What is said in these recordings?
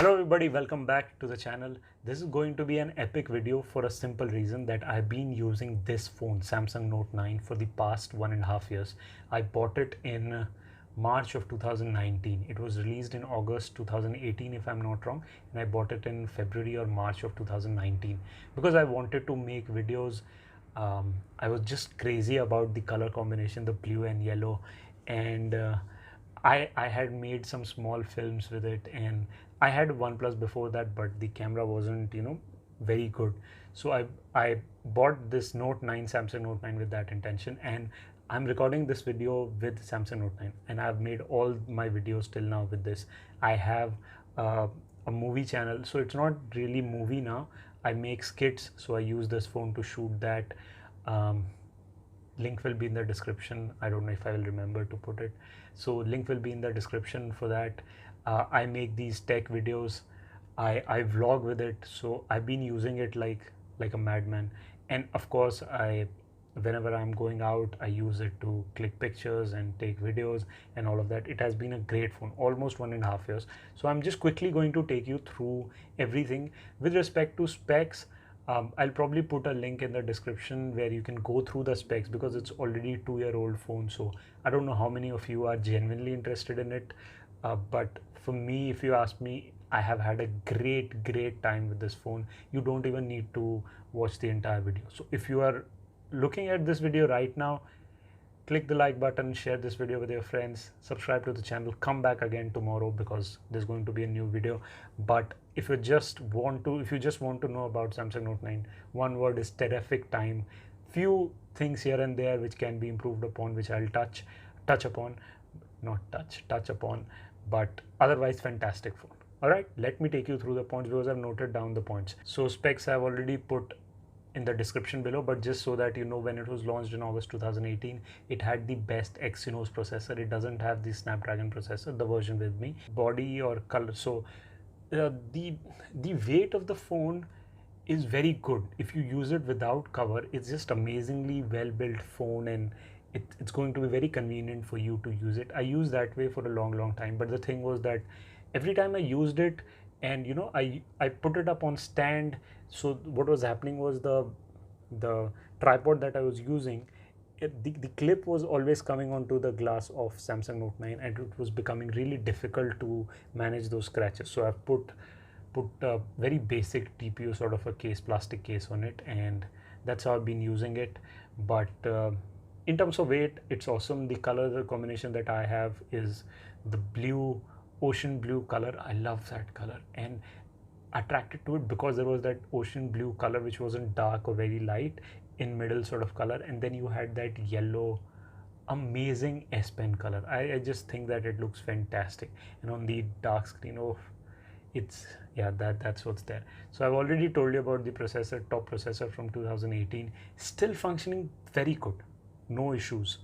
Hello everybody, welcome back to the channel. This is going to be an epic video for a simple reason that I've been using this phone, Samsung Note 9, for the past 1.5 years. I bought it in March of 2019. It was released in August 2018 if I'm not wrong, and I bought it in February or March of 2019 because I wanted to make videos. I was just crazy about the color combination, the blue and yellow, and I had made some small films with it, and I had OnePlus before that, but the camera wasn't very good. So I bought this Note 9, Samsung Note 9, with that intention, and I'm recording this video with Samsung Note 9, and I've made all my videos till now with this. I have a movie channel, so it's not really movie now. I make skits, so I use this phone to shoot that. Um, Link will be in the description. I don't know if I will remember to put it, so link will be in the description for that. I make these tech videos. I vlog with it, so I've been using it like a madman. And of course, whenever I'm going out, I use it to click pictures and take videos and all of that. It has been a great phone, almost 1.5 years. So I'm just quickly going to take you through everything with respect to specs. I'll probably put a link in the description where you can go through the specs, because it's already 2-year-old phone. So I don't know how many of you are genuinely interested in it, but for me, if you ask me, I have had a great time with this phone. You don't even need to watch the entire video. So if you are looking at this video right now, click the like button, share this video with your friends, subscribe to the channel, come back again tomorrow because there's going to be a new video. But if you just want to know about Samsung Note 9, one word is terrific time. Few things here and there which can be improved upon, which I'll touch upon, not touch upon, but otherwise fantastic phone. All right, let me take you through the points because I've noted down the points. So specs I've already put in the description below, but just so that you know, when it was launched in August 2018, it had the best Exynos processor. It doesn't have the Snapdragon processor, the version with me. Body or color, so the weight of the phone is very good. If you use it without cover, it's just amazingly well built phone, and it's going to be very convenient for you to use it. I used that way for a long time, but the thing was that every time I used it, and I put it up on stand. So what was happening was the tripod that I was using, the clip was always coming onto the glass of Samsung Note 9, and it was becoming really difficult to manage those scratches. So I've put a very basic TPU sort of a case, plastic case on it, and that's how I've been using it. But in terms of weight, it's awesome. The color combination that I have is the blue, ocean blue color. I love that color, and attracted to it because there was that ocean blue color which wasn't dark or very light, in middle sort of color, and then you had that yellow amazing S Pen color. I just think that it looks fantastic, and on the dark screen, oh, it's, yeah, that's what's there. So I've already told you about the processor, top processor from 2018, still functioning very good, no issues.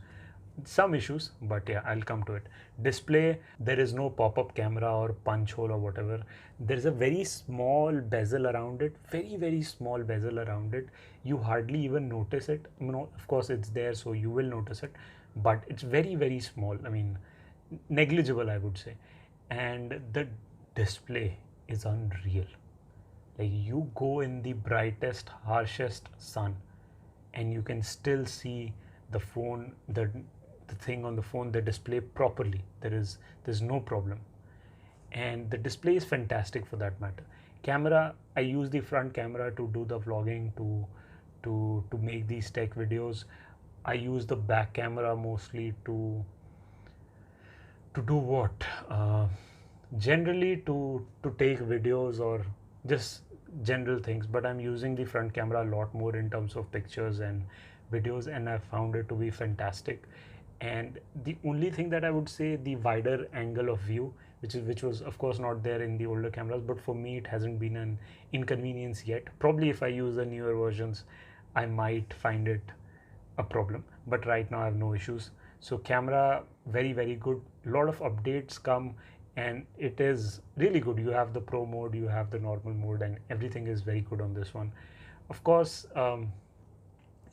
Some issues, but yeah, I'll come to it. Display, there is no pop-up camera or punch hole or whatever. There's a very small bezel around it, very small bezel around it. You hardly even notice it. Of course it's there, so you will notice it, but it's very small. I mean, negligible, I would say. And the display is unreal. Like, you go in the brightest, harshest sun, and you can still see the phone, the thing on the phone, the display properly. There's no problem, and the display is fantastic for that matter. Camera, I use the front camera to do the vlogging, to make these tech videos. I use the back camera mostly to do what? Generally to take videos or just general things, but I'm using the front camera a lot more in terms of pictures and videos, and I found it to be fantastic. And the only thing that I would say, the wider angle of view, which was of course not there in the older cameras, but for me it hasn't been an inconvenience yet. Probably if I use the newer versions, I might find it a problem, but right now I have no issues. So camera, very good. A lot of updates come, and it is really good. You have the pro mode, you have the normal mode, and everything is very good on this one. Of course,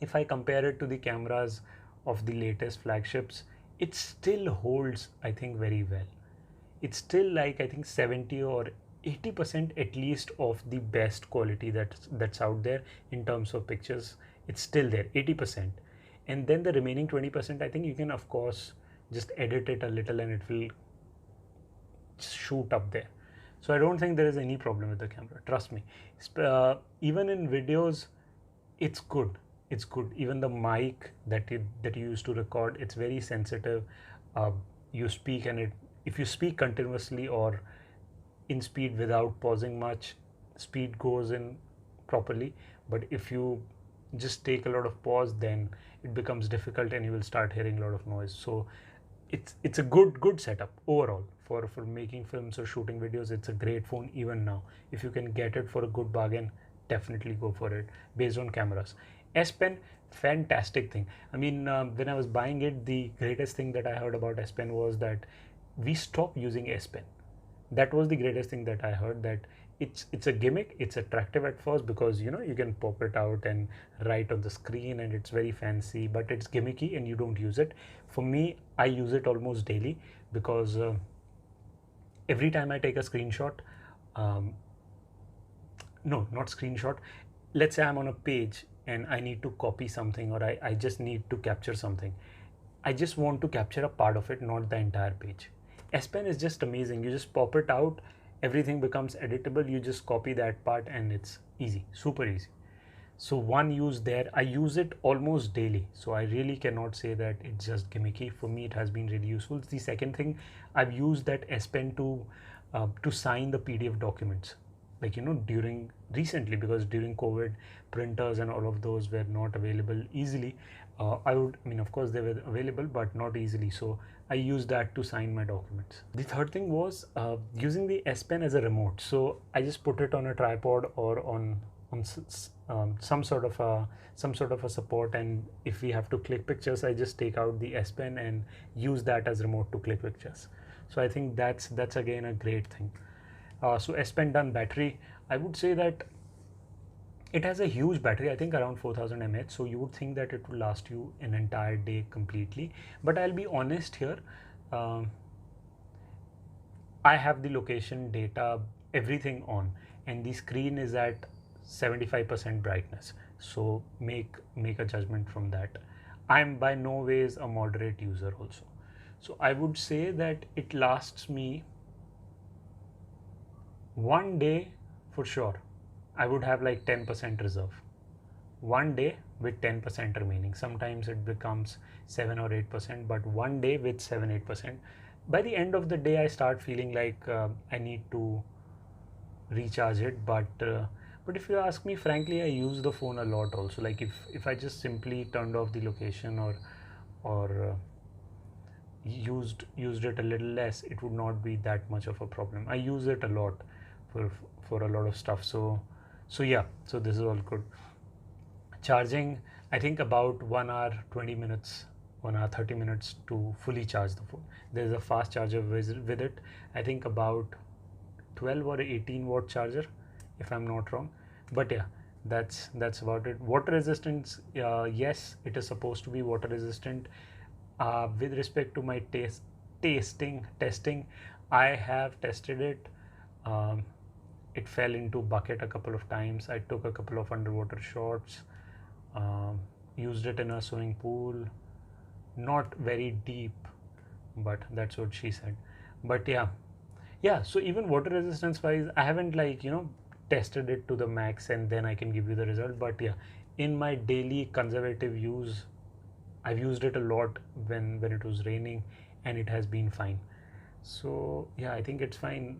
if I compare it to the cameras of the latest flagships, it still holds, I think, very well. It's still like, I think, 70 or 80% at least of the best quality that's out there in terms of pictures. It's still there, 80%. And then the remaining 20%, I think you can of course just edit it a little and it will shoot up there. So I don't think there is any problem with the camera, trust me. Even in videos, it's good. It's good. Even the mic that you use to record, it's very sensitive. You speak and if you speak continuously or in speed without pausing much, speed goes in properly. But if you just take a lot of pause, then it becomes difficult and you will start hearing a lot of noise. So it's a good setup overall for making films or shooting videos. It's a great phone even now. If you can get it for a good bargain, definitely go for it based on cameras. S Pen, fantastic thing. I mean, when I was buying it, the greatest thing that I heard about S Pen was that we stopped using S Pen. That was the greatest thing that I heard, that it's a gimmick. It's attractive at first because you can pop it out and write on the screen and it's very fancy, but it's gimmicky and you don't use it. For me, I use it almost daily because every time I take a screenshot, no, not screenshot. Let's say I'm on a page and I need to copy something, or I just need to capture something. I just want to capture a part of it, not the entire page. S Pen is just amazing. You just pop it out, everything becomes editable. You just copy that part and it's easy, super easy. So one use there, I use it almost daily. So I really cannot say that it's just gimmicky. For me, it has been really useful. The second thing, I've used that S Pen to sign the PDF documents. Like, during recently, because during COVID, printers and all of those were not available easily. I mean, of course they were available, but not easily. So I used that to sign my documents. The third thing was using the S Pen as a remote. So I just put it on a tripod or on some sort of a support, and if we have to click pictures, I just take out the S Pen and use that as remote to click pictures. So I think that's again a great thing. So S Pen done. Battery, I would say that it has a huge battery, I think around 4000 mAh. So you would think that it would last you an entire day completely, but I'll be honest here. I have the location data, everything on, and the screen is at 75% brightness. So make a judgment from that. I'm by no ways a moderate user also. So I would say that it lasts me one day for sure. I would have like 10% reserve. One day with 10% remaining. Sometimes it becomes 7 or 8%, but one day with 7-8%. By the end of the day, I start feeling like I need to recharge it. But if you ask me, frankly, I use the phone a lot also. Like if I just simply turned off the location or used it a little less, it would not be that much of a problem. I use it a lot for a lot of stuff. So yeah, so this is all good. Charging, I think about 1 hour 20 minutes, 1 hour 30 minutes to fully charge the phone. There's a fast charger with it. I think about 12 or 18 watt charger, if I'm not wrong. But yeah, that's about it. Water resistance, yes, it is supposed to be water resistant. With respect to my testing, I have tested it. It fell into bucket a couple of times. I took a couple of underwater shots, used it in a swimming pool, not very deep, but that's what she said. But yeah, so even water resistance wise, I haven't tested it to the max and then I can give you the result. But yeah, in my daily conservative use, I've used it a lot when it was raining and it has been fine. So yeah, I think it's fine.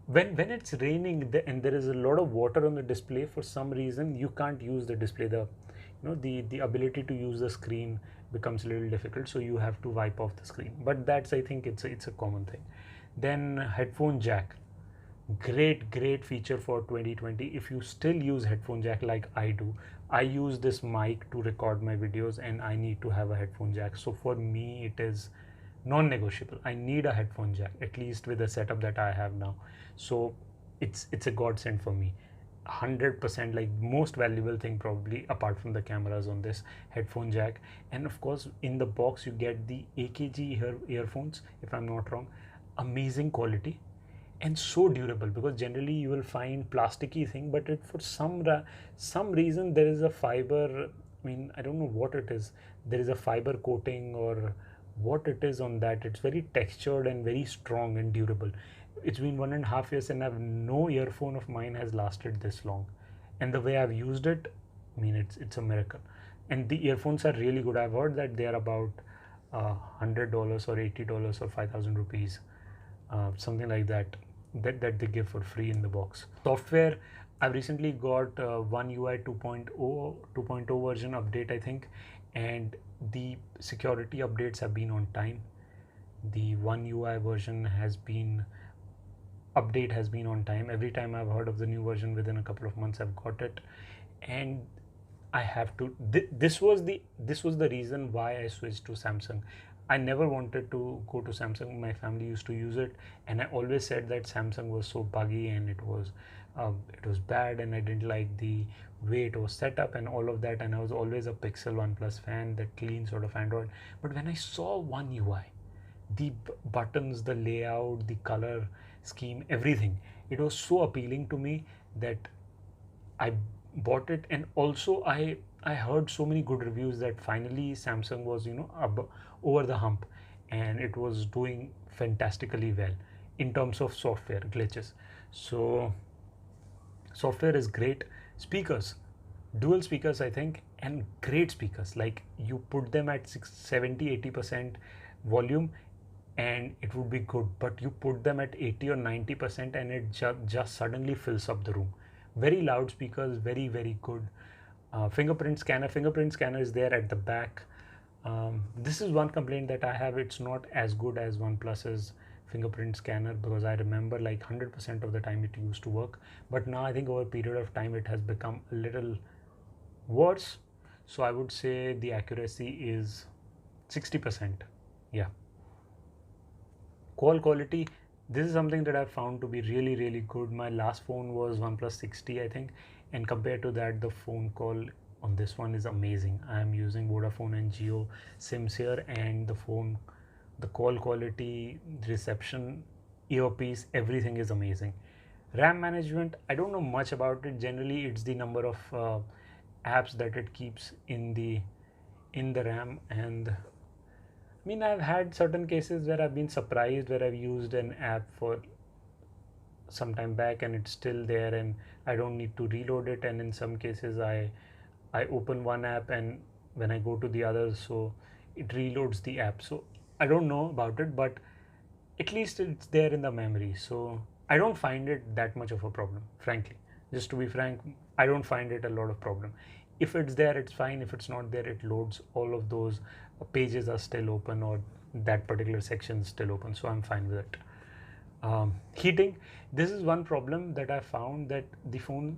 When it's raining and there is a lot of water on the display, for some reason you can't use the display. The ability to use the screen becomes a little difficult, so you have to wipe off the screen. But that's, I think it's a common thing. Then headphone jack, great feature for 2020. If you still use headphone jack like I do, I use this mic to record my videos and I need to have a headphone jack. So for me, it is non-negotiable. I need a headphone jack, at least with the setup that I have now. So it's a godsend for me. 100%, like most valuable thing probably apart from the cameras on this headphone jack. And of course in the box you get the AKG earphones, if I'm not wrong. Amazing quality. and so durable, because generally you will find plasticky thing, but it for some reason there is a fiber, I mean, I don't know what it is, there is a fiber coating or what it is on that. It's very textured and very strong and durable. It's been 1.5 years and I've no earphone of mine has lasted this long, and the way I've used it, I mean, it's a miracle. And the earphones are really good. I've heard that they are about $100 or $80 or 5,000 rupees, something like that, that they give for free in the box. Software, I've recently got One UI 2.0 version update, I think, and the security updates have been on time. The One UI version has been update has been on time. Every time I've heard of the new version, within a couple of months I've got it. And I have to this was the reason why I switched to Samsung. I never wanted to go to Samsung. My family used to use it, and I always said that Samsung was so buggy and it was bad, and I didn't like the way it was set up and all of that. And I was always a Pixel OnePlus fan, that clean sort of Android. But when I saw One UI, the buttons, the layout, the color scheme, everything, it was so appealing to me that I bought it. And also I heard so many good reviews that finally Samsung was, over the hump, and it was doing fantastically well in terms of software glitches. So software is great. Speakers, dual speakers, I think, and great speakers. Like, you put them at 70-80% volume and it would be good, but you put them at 80 or 90% and it just suddenly fills up the room. Very loud speakers, very, very good. Fingerprint scanner is there at the back. This is one complaint that I have. It's not as good as OnePlus's fingerprint scanner, because I remember like 100% of the time it used to work, but now I think over a period of time it has become a little worse. So I would say the accuracy is 60%. Yeah. Call quality, this is something that I've found to be really, really good. My last phone was OnePlus 60, I think, and compared to that, the phone call on this one is amazing. I am using Vodafone and Geo SIMs here, and the call quality, reception, earpiece, everything is amazing. RAM management, I don't know much about it. Generally, it's the number of apps that it keeps in the RAM. And I mean, I've had certain cases where I've been surprised, where I've used an app for some time back and it's still there and I don't need to reload it. And in some cases I open one app and when I go to the others, so it reloads the app. So I don't know about it, but at least it's there in the memory. So I don't find it that much of a problem, frankly. Just to be frank, I don't find it a lot of problem. If it's there, it's fine. If it's not there, it loads. All of those pages are still open, or that particular section is still open, so I'm fine with it. Heating, this is one problem that I found, that the phone,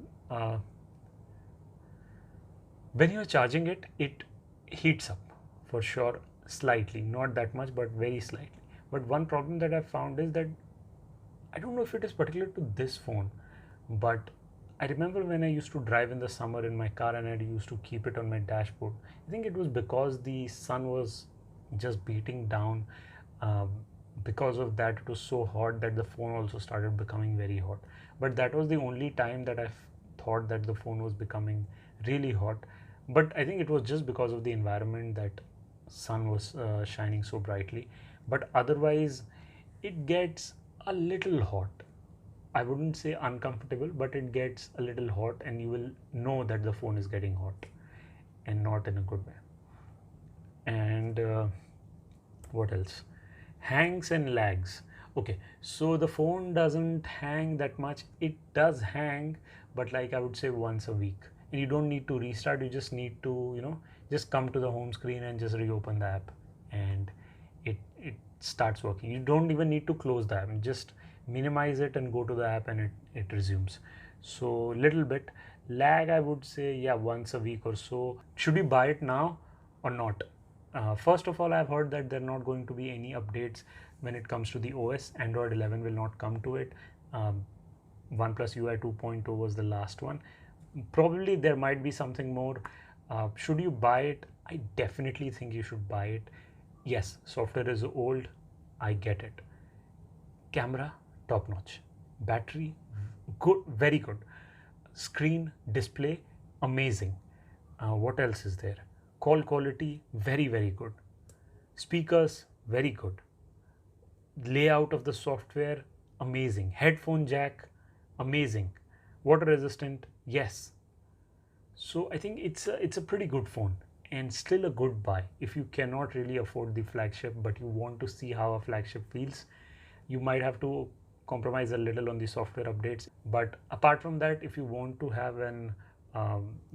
when you're charging it, it heats up for sure, slightly, not that much, but very slightly. But one problem that I found is that, I don't know if it is particular to this phone, but I remember when I used to drive in the summer in my car and I used to keep it on my dashboard. I think it was because the sun was just beating down. Because of that, it was so hot that the phone also started becoming very hot. But that was the only time that I thought that the phone was becoming really hot. But I think it was just because of the environment, that sun was shining so brightly. But otherwise, it gets a little hot. I wouldn't say uncomfortable, but it gets a little hot and you will know that the phone is getting hot, and not in a good way. And what else? Hangs and lags. Okay, so the phone doesn't hang that much. It does hang, but like I would say once a week. And you don't need to restart. You just need to, just come to the home screen and just reopen the app, and it starts working. You don't even need to close the app. Just minimize it and go to the app and it resumes. So little bit lag, I would say, yeah, once a week or so. Should we buy it now or not? First of all, I've heard that there are not going to be any updates when it comes to the OS. Android 11 will not come to it. OnePlus UI 2.0 was the last one. Probably there might be something more. Should you buy it? I definitely think you should buy it. Yes, software is old. I get it. Camera, top notch. Battery, good, very good. Screen, display, amazing. What else is there? Call quality, very, very good. Speakers, very good. Layout of the software, amazing. Headphone jack, amazing. Water resistant, yes. So I think it's a pretty good phone and still a good buy if you cannot really afford the flagship but you want to see how a flagship feels. You might have to compromise a little on the software updates, but apart from that, if you want to have an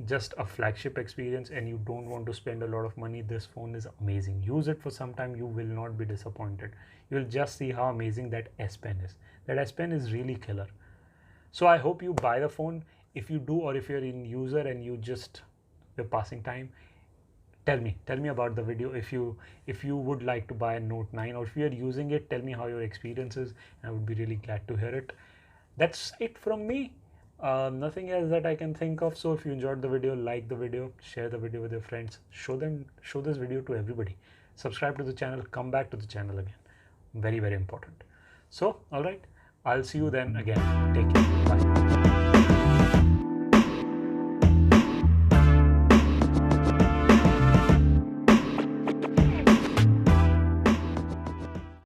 just a flagship experience and you don't want to spend a lot of money, this phone is amazing. Use it for some time, you will not be disappointed. You'll just see how amazing that S Pen is. That S Pen is really killer. So I hope you buy the phone. If you do, or if you're in user and you're passing time, tell me about the video. If you would like to buy a Note 9, or if you're using it, tell me how your experience is. I would be really glad to hear it. That's it from me. Nothing else that I can think of. So if you enjoyed the video, like the video, share the video with your friends, show this video to everybody. Subscribe to the channel, come back to the channel again. Very, very important. So all right, I'll see you then again. Take care.